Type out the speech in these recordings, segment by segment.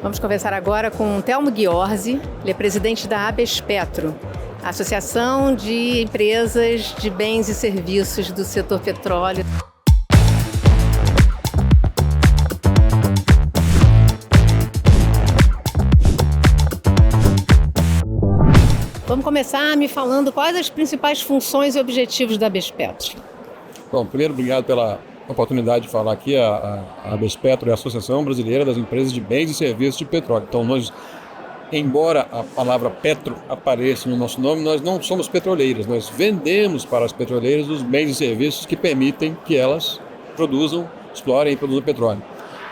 Vamos conversar agora com Telmo Ghiorzi, ele é presidente da Abespetro, Associação de Empresas de Bens e Serviços do Setor Petróleo. Vamos começar me falando quais as principais funções e objetivos da Abespetro. Bom, primeiro, obrigado pela oportunidade de falar aqui. A Abespetro é a Associação Brasileira das Empresas de Bens e Serviços de Petróleo. Então, nós, embora a palavra petro apareça no nosso nome, nós não somos petroleiras. Nós vendemos para as petroleiras os bens e serviços que permitem que elas produzam, explorem e produzam petróleo.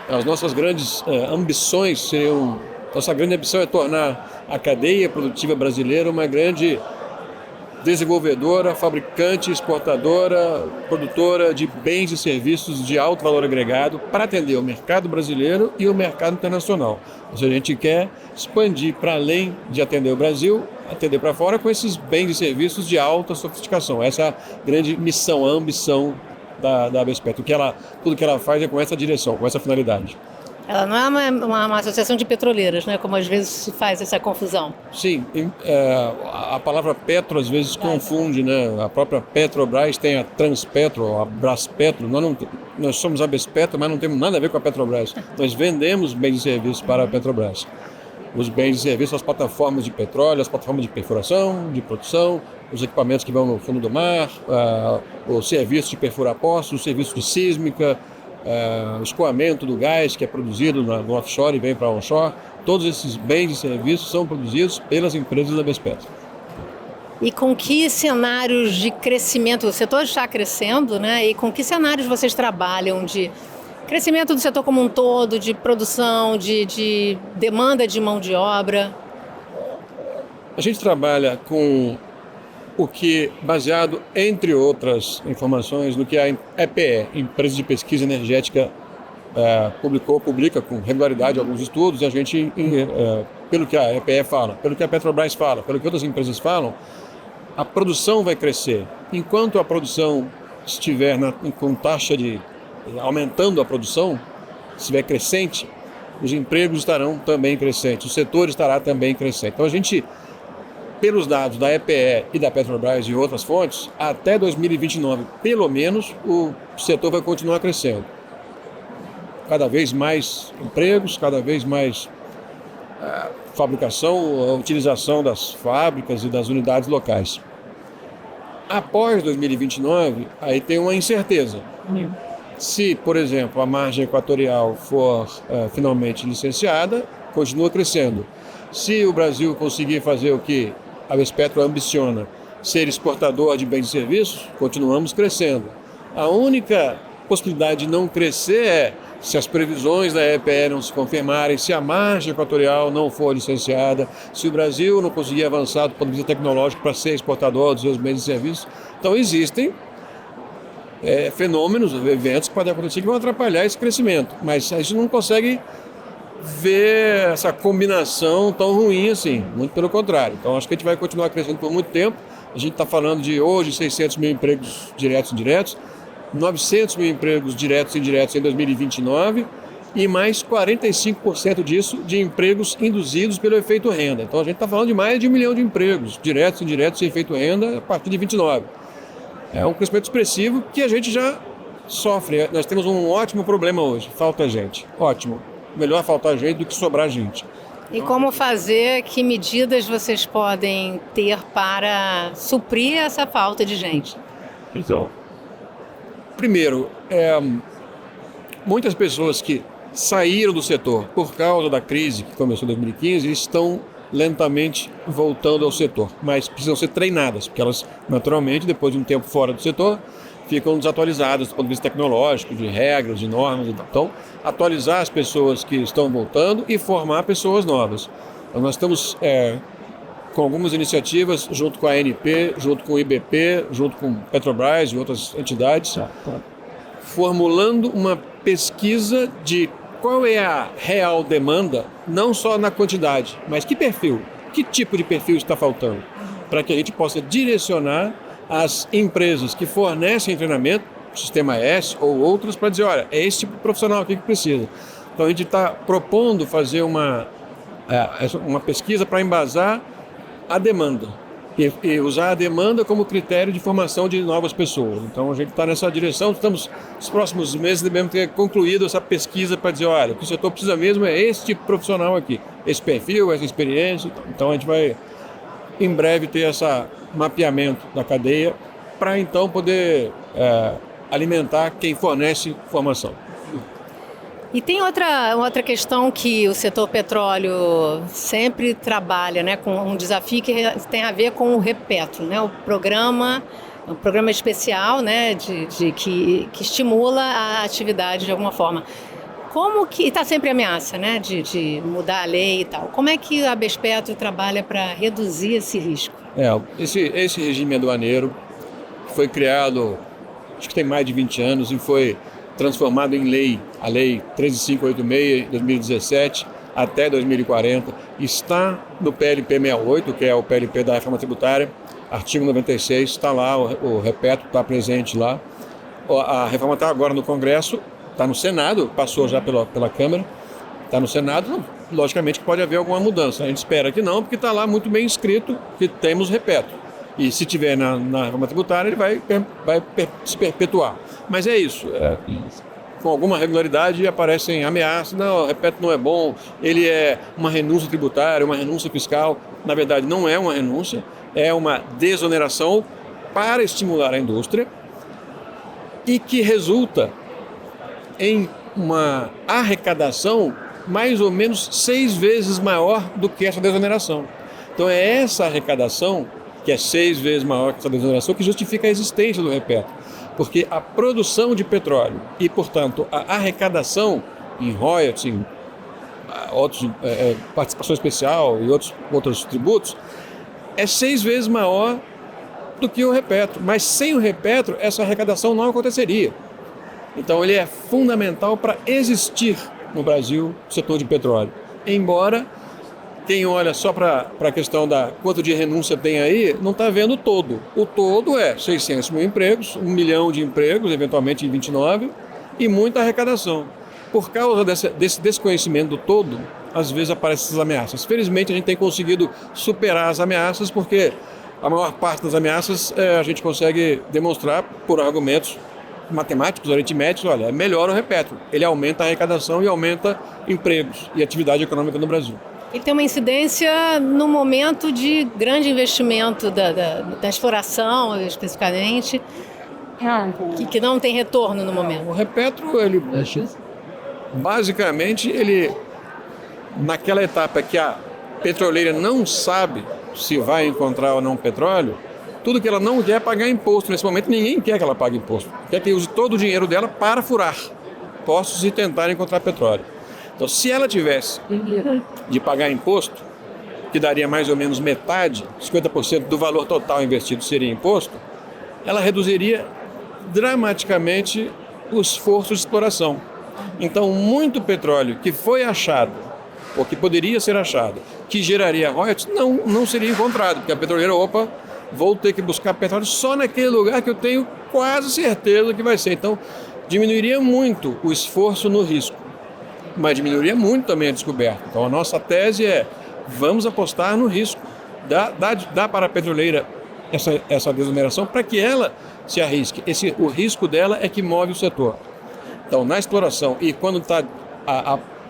As nossas grandes ambições seriam... Nossa grande ambição é tornar a cadeia produtiva brasileira uma grande desenvolvedora, fabricante, exportadora, produtora de bens e serviços de alto valor agregado para atender o mercado brasileiro e o mercado internacional. Ou seja, a gente quer expandir para além de atender o Brasil, atender para fora com esses bens e serviços de alta sofisticação. Essa é a grande missão, a ambição da Abespetro. Tudo que ela faz é com essa direção, com essa finalidade. Ela não é uma associação de petroleiras, né? Como às vezes se faz essa confusão. Sim, a palavra petro às vezes confunde, né? A própria Petrobras tem a Transpetro, a Braspetro. Nós somos a Abespetro, mas não temos nada a ver com a Petrobras. Nós vendemos bens e serviços para a Petrobras. Os bens e serviços, as plataformas de petróleo, as plataformas de perfuração, de produção, os equipamentos que vão no fundo do mar, o serviço de perfurar poços, o serviço de sísmica, o escoamento do gás que é produzido no offshore e vem para onshore. Todos esses bens e serviços são produzidos pelas empresas da Abespetro. E com que cenários de crescimento? O setor está crescendo, né? E com que cenários vocês trabalham de crescimento do setor como um todo, de produção, de demanda de mão de obra? A gente trabalha com o que, baseado, entre outras informações, no que a EPE, Empresa de Pesquisa Energética, publica com regularidade alguns estudos, e a gente, pelo que a EPE fala, pelo que a Petrobras fala, pelo que outras empresas falam, a produção vai crescer. Enquanto a produção estiver com taxa de aumentando a produção, estiver crescente, os empregos estarão também crescentes, o setor estará também crescente. Então a gente, pelos dados da EPE e da Petrobras e outras fontes, até 2029, pelo menos, o setor vai continuar crescendo. Cada vez mais empregos, cada vez mais fabricação, a utilização das fábricas e das unidades locais. Após 2029, aí tem uma incerteza. Se, por exemplo, a margem equatorial for finalmente licenciada, continua crescendo. Se o Brasil conseguir fazer o que a Abespetro ambiciona, ser exportador de bens e serviços, continuamos crescendo. A única possibilidade de não crescer é se as previsões da EPE não se confirmarem, se a margem equatorial não for licenciada, se o Brasil não conseguir avançar do ponto de vista tecnológico para ser exportador dos seus bens e serviços. Então existem fenômenos, eventos que podem acontecer que vão atrapalhar esse crescimento, mas a gente não consegue ver essa combinação tão ruim assim, muito pelo contrário. Então acho que a gente vai continuar crescendo por muito tempo. A gente está falando de hoje 600 mil empregos diretos e indiretos, 900 mil empregos diretos e indiretos em 2029 e mais 45% disso de empregos induzidos pelo efeito renda. Então a gente está falando de mais de 1 milhão de empregos diretos e indiretos sem efeito renda a partir de 29. É um crescimento expressivo que a gente já sofre. Nós temos um ótimo problema hoje, falta gente. Ótimo. Melhor faltar gente do que sobrar gente. E como fazer, que medidas vocês podem ter para suprir essa falta de gente? Então, primeiro, muitas pessoas que saíram do setor por causa da crise que começou em 2015 estão lentamente voltando ao setor, mas precisam ser treinadas, porque elas, naturalmente, depois de um tempo fora do setor, ficam desatualizadas do ponto de vista tecnológico, de regras, de normas. Então, atualizar as pessoas que estão voltando e formar pessoas novas. Então, nós estamos com algumas iniciativas, junto com a ANP, junto com o IBP, junto com Petrobras e outras entidades, formulando uma pesquisa de qual é a real demanda, não só na quantidade, mas que perfil, que tipo de perfil está faltando, para que a gente possa direcionar as empresas que fornecem treinamento, Sistema S ou outras, para dizer, olha, é esse tipo de profissional aqui que precisa. Então a gente está propondo fazer uma pesquisa para embasar a demanda e usar a demanda como critério de formação de novas pessoas. Então a gente está nessa direção, nos próximos meses devemos ter concluído essa pesquisa para dizer, olha, o que o setor precisa mesmo é esse tipo de profissional aqui, esse perfil, essa experiência. Então a gente vai em breve ter esse mapeamento da cadeia para então poder alimentar quem fornece formação. E tem outra questão que o setor petróleo sempre trabalha, né, com um desafio que tem a ver com o Repetro, né, um programa especial, né, que estimula a atividade de alguma forma. Como que está sempre ameaça, né, de mudar a lei e tal. Como é que a Bespetro trabalha para reduzir esse risco? Esse regime aduaneiro foi criado, acho que tem mais de 20 anos e foi transformado em lei, a Lei 13586 de 2017 até 2040, está no PLP 68, que é o PLP da reforma tributária, artigo 96, está lá, o Repetro está presente lá. A reforma está agora no Congresso, está no Senado, passou já pela Câmara, está no Senado, logicamente que pode haver alguma mudança. A gente espera que não, porque está lá muito bem escrito que temos Repetro. E se tiver na reforma tributária, ele vai se perpetuar. Mas é isso, com alguma regularidade aparecem ameaças, não, o Repetro não é bom, ele é uma renúncia tributária, uma renúncia fiscal. Na verdade, não é uma renúncia, é uma desoneração para estimular a indústria e que resulta em uma arrecadação mais ou menos 6 vezes maior do que essa desoneração. Então é essa arrecadação, que é 6 vezes maior que essa desoneração, que justifica a existência do Repetro. Porque a produção de petróleo e, portanto, a arrecadação em royalties, em participação especial e outros tributos, é 6 vezes maior do que o Repetro. Mas sem o Repetro, essa arrecadação não aconteceria. Então, ele é fundamental para existir no Brasil o setor de petróleo. Embora quem olha só para a questão da quanto de renúncia tem aí, não está vendo o todo. O todo é 600 mil empregos, 1 milhão de empregos, eventualmente em 29, e muita arrecadação. Por causa desse desconhecimento do todo, às vezes aparecem essas ameaças. Felizmente, a gente tem conseguido superar as ameaças, porque a maior parte das ameaças a gente consegue demonstrar por argumentos matemáticos, aritméticos. Olha, melhora o Repetro. Ele aumenta a arrecadação e aumenta empregos e atividade econômica no Brasil. Ele tem uma incidência no momento de grande investimento da exploração, especificamente, que não tem retorno no momento. O Repetro, basicamente, naquela etapa que a petroleira não sabe se vai encontrar ou não petróleo, tudo que ela não quer é pagar imposto. Nesse momento, ninguém quer que ela pague imposto. Quer que use todo o dinheiro dela para furar poços e tentar encontrar petróleo. Então, se ela tivesse de pagar imposto, que daria mais ou menos metade, 50% do valor total investido seria imposto, ela reduziria dramaticamente o esforço de exploração. Então, muito petróleo que foi achado, ou que poderia ser achado, que geraria royalties, não seria encontrado, porque a petroleira, vou ter que buscar petróleo só naquele lugar que eu tenho quase certeza que vai ser. Então, diminuiria muito o esforço no risco, mas diminuiria muito também a descoberta. Então, a nossa tese é, vamos apostar no risco. Dá para a petroleira essa desoneração para que ela se arrisque. O risco dela é que move o setor. Então, na exploração e quando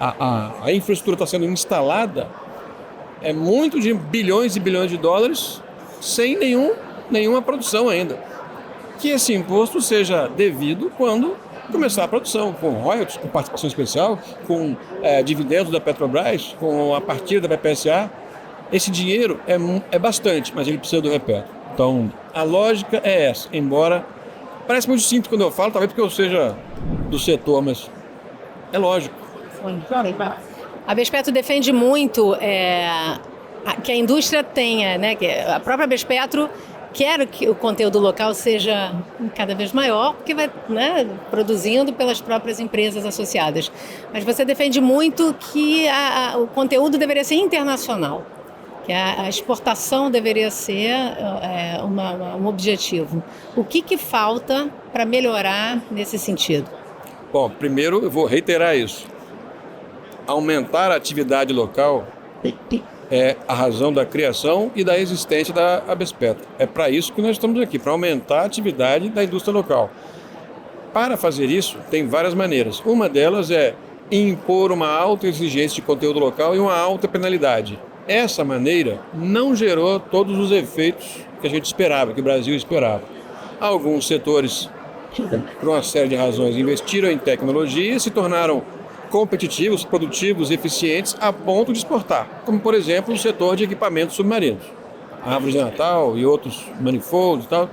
a infraestrutura está sendo instalada, é muito de bilhões e bilhões de dólares sem nenhuma produção ainda. Que esse imposto seja devido quando começar a produção, com royalties, com participação especial, com dividendos da Petrobras, com a partida da BPSA. Esse dinheiro é bastante, mas ele precisa do Repetro. Então, a lógica é essa, embora parece muito simples quando eu falo, talvez porque eu seja do setor, mas é lógico. A Bespetro defende muito que a indústria tenha, né, que a própria Bespetro quer que o conteúdo local seja cada vez maior, porque vai, né, produzindo pelas próprias empresas associadas. Mas você defende muito que o conteúdo deveria ser internacional, que a exportação deveria ser um objetivo. O que falta para melhorar nesse sentido? Bom, primeiro eu vou reiterar isso. aumentar a atividade local é a razão da criação e da existência da ABESPetro. É para isso que nós estamos aqui, para aumentar a atividade da indústria local. Para fazer isso, tem várias maneiras. Uma delas é impor uma alta exigência de conteúdo local e uma alta penalidade. Essa maneira não gerou todos os efeitos que a gente esperava, que o Brasil esperava. Alguns setores, por uma série de razões, investiram em tecnologia e se tornaram competitivos, produtivos, eficientes a ponto de exportar, como por exemplo o setor de equipamentos submarinos. Árvores de Natal e outros manifolds e tal,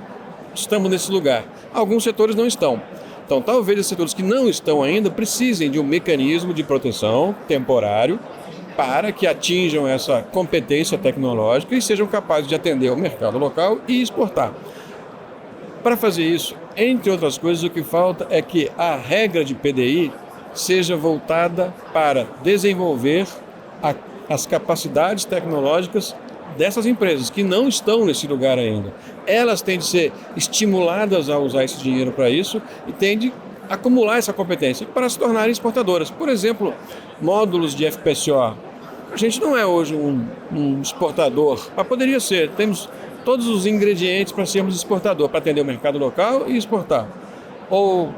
estamos nesse lugar. Alguns setores não estão. Então talvez os setores que não estão ainda precisem de um mecanismo de proteção temporário para que atinjam essa competência tecnológica e sejam capazes de atender o mercado local e exportar. Para fazer isso, entre outras coisas, o que falta é que a regra de PDI seja voltada para desenvolver as capacidades tecnológicas dessas empresas que não estão nesse lugar ainda. Elas têm de ser estimuladas a usar esse dinheiro para isso e têm de acumular essa competência para se tornarem exportadoras. Por exemplo, módulos de FPSO. A gente não é hoje um exportador, mas poderia ser. Temos todos os ingredientes para sermos exportador, para atender o mercado local e exportar. Ou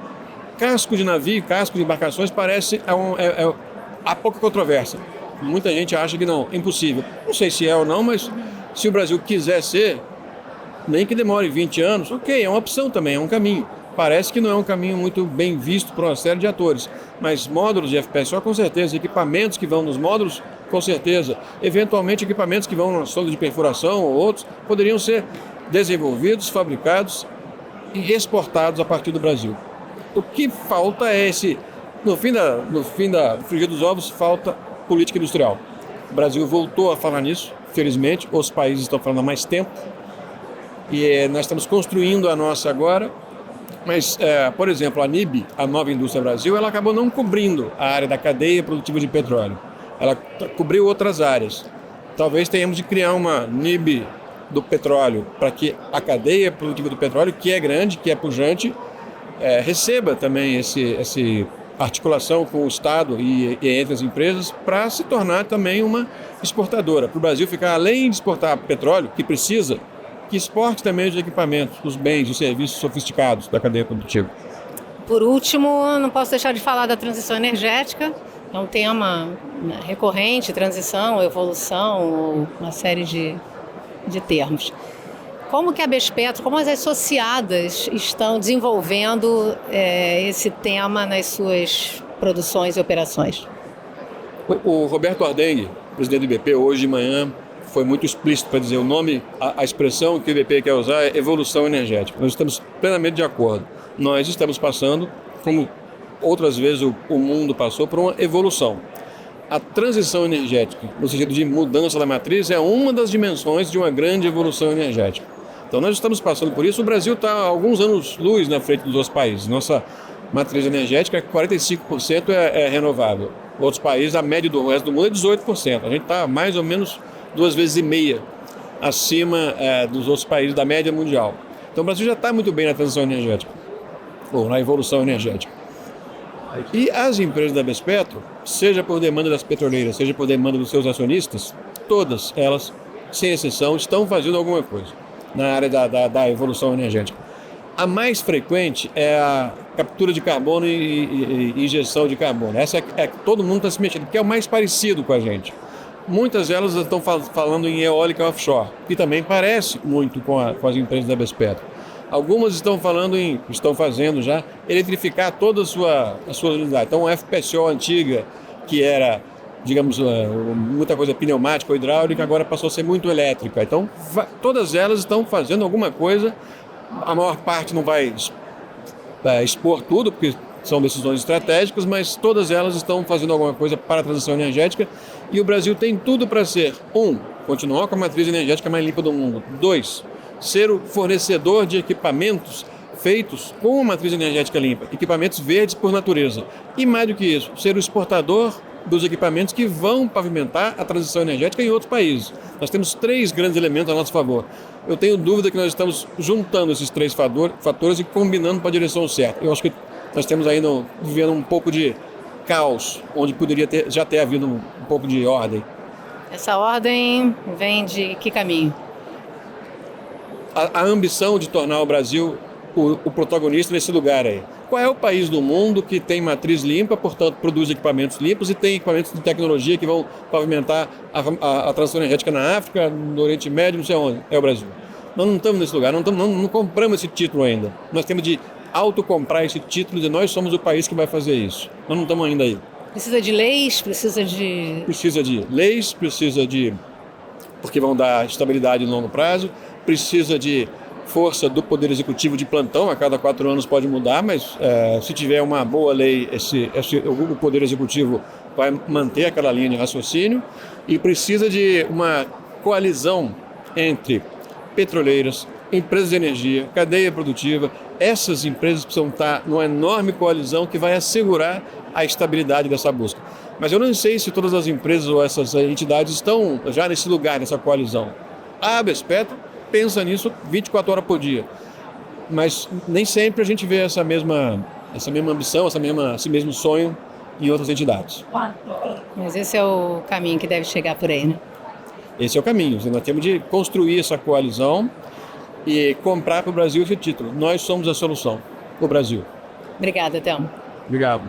casco de navio, casco de embarcações, parece há pouca controvérsia. Muita gente acha que não, é impossível. Não sei se é ou não, mas se o Brasil quiser ser, nem que demore 20 anos, ok, é uma opção também, é um caminho. Parece que não é um caminho muito bem visto por uma série de atores, mas módulos de FPSO com certeza, equipamentos que vão nos módulos com certeza, eventualmente equipamentos que vão na sonda de perfuração ou outros, poderiam ser desenvolvidos, fabricados e exportados a partir do Brasil. O que falta é no fim da frigir dos ovos, falta política industrial. O Brasil voltou a falar nisso, felizmente, os países estão falando há mais tempo, e nós estamos construindo a nossa agora, mas, por exemplo, a NIB, a Nova Indústria Brasil, ela acabou não cobrindo a área da cadeia produtiva de petróleo. Ela cobriu outras áreas. Talvez tenhamos de criar uma NIB do petróleo para que a cadeia produtiva do petróleo, que é grande, que é pujante, receba também esse articulação com o Estado e entre as empresas para se tornar também uma exportadora. Para o Brasil ficar, além de exportar petróleo, que precisa, que exporte também os equipamentos, os bens, os serviços sofisticados da cadeia produtiva. Por último, não posso deixar de falar da transição energética. É um tema recorrente, transição, evolução, uma série de termos. Como que a ABESPetro, como as associadas estão desenvolvendo esse tema nas suas produções e operações? O Roberto Ardenghy, presidente do IBP, hoje de manhã foi muito explícito para dizer o nome, a expressão que o IBP quer usar é evolução energética. Nós estamos plenamente de acordo. Nós estamos passando, como outras vezes o mundo passou, por uma evolução. A transição energética, no sentido de mudança da matriz, é uma das dimensões de uma grande evolução energética. Então nós estamos passando por isso. O Brasil está há alguns anos-luz na frente dos outros países. Nossa matriz energética, 45% é renovável. Outros países, a média do resto do mundo é 18%. A gente está mais ou menos 2,5 vezes acima dos outros países da média mundial. Então o Brasil já está muito bem na transição energética, ou na evolução energética. E as empresas da ABESPetro, seja por demanda das petroleiras, seja por demanda dos seus acionistas, todas elas, sem exceção, estão fazendo alguma coisa na área da evolução energética. A mais frequente é a captura de carbono e injeção de carbono. Essa é que todo mundo está se mexendo, porque é o mais parecido com a gente. Muitas delas estão falando em eólica offshore, que também parece muito com as empresas da ABESPetro. Algumas estão fazendo já, eletrificar toda a sua unidade. Então, a FPSO antiga, que era, digamos, muita coisa pneumática ou hidráulica, agora passou a ser muito elétrica. Então, todas elas estão fazendo alguma coisa. A maior parte não vai expor tudo, porque são decisões estratégicas, mas todas elas estão fazendo alguma coisa para a transição energética. E o Brasil tem tudo para ser, continuar com a matriz energética mais limpa do mundo. 2, ser o fornecedor de equipamentos feitos com a matriz energética limpa, equipamentos verdes por natureza. E mais do que isso, ser o exportador dos equipamentos que vão pavimentar a transição energética em outros países. Nós temos 3 grandes elementos a nosso favor. Eu tenho dúvida que nós estamos juntando esses 3 fatores e combinando para a direção certa. Eu acho que nós temos ainda vivendo um pouco de caos, onde poderia já ter havido um pouco de ordem? Essa ordem vem de que caminho? A ambição de tornar o Brasil o protagonista nesse lugar aí. Qual é o país do mundo que tem matriz limpa, portanto produz equipamentos limpos e tem equipamentos de tecnologia que vão pavimentar a transição energética na África, no Oriente Médio, não sei onde? É o Brasil. Nós não estamos nesse lugar, não compramos esse título ainda. Nós temos de autocomprar esse título de nós somos o país que vai fazer isso. Nós não estamos ainda aí. Precisa de leis, precisa de leis, porque vão dar estabilidade no longo prazo, precisa de força do Poder Executivo de plantão, a cada 4 anos pode mudar, mas se tiver uma boa lei, o Poder Executivo vai manter aquela linha de raciocínio, e precisa de uma coalizão entre petroleiras, empresas de energia, cadeia produtiva. Essas empresas precisam estar numa enorme coalizão que vai assegurar a estabilidade dessa busca. Mas eu não sei se todas as empresas ou essas entidades estão já nesse lugar, nessa coalizão. A Abespetro pensa nisso 24 horas por dia, mas nem sempre a gente vê essa mesma ambição, esse mesmo sonho em outras entidades. Mas esse é o caminho que deve chegar por aí, né? Esse é o caminho. Nós temos de construir essa coalizão e comprar para o Brasil esse título. Nós somos a solução, o Brasil. Obrigada, Thelma. Obrigado.